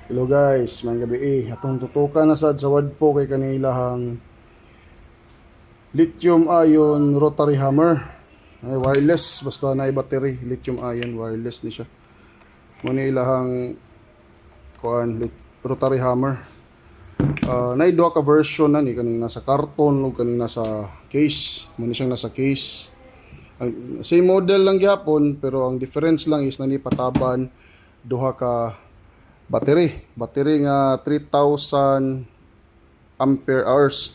Hello guys, may gabi atong tutukan na sad sa wadfo kay kanilahang lithium ion rotary hammer. Ay wireless basta na battery, lithium ion wireless ni siya. Mo ni ilahang rotary hammer. Nay duha ka version na ni kaning nasa karton ug kaning nasa case. Mo ni siyang nasa case. Same model lang gyapon pero ang difference lang is nani pataban duha ka battery nga 3000 ampere hours.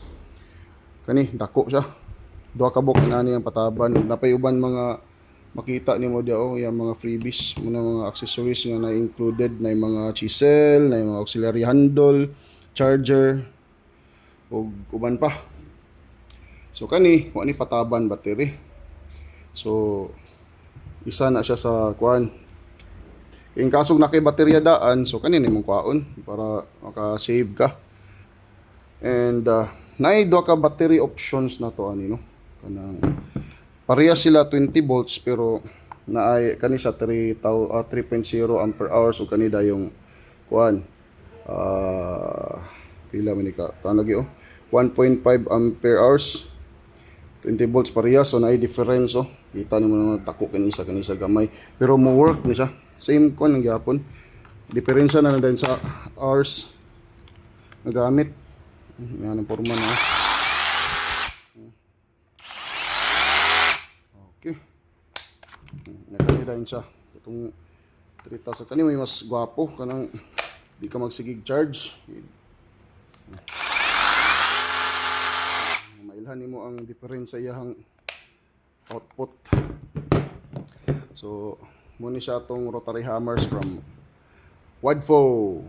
Kani dako siya, duha ka buk nani ang pataban. Napay uban mga makita nimo diao yang mga freebies muna mga accessories nga na included na mga chisel, na mga auxiliary handle, charger ug uban pa. So kani wa ni pataban battery. So isa na siya sa in kasong nakay baterya daan, so kanin imong kwaon para maka-save ka. And naay duha ka battery options na to ani no. Kanang pareha sila 20 volts pero naay kani sa 3.0 ampere hours o kani dayong pila man ni ka tanong 1.5 ampere hours. 20 volts pareha, so naay difference kita nimo na tako kanisa gamay pero mo work ni siya same ang gyapon. Diferensya na din sa hours na gamit. Yan ang forma na. Okay. Nakani din siya. Itong 3,000 kani may mas gwapo kanang di ka magsigig charge. Mailhan nimo ang diferensya iyang output. So muna siya itong rotary hammers from Wadfo.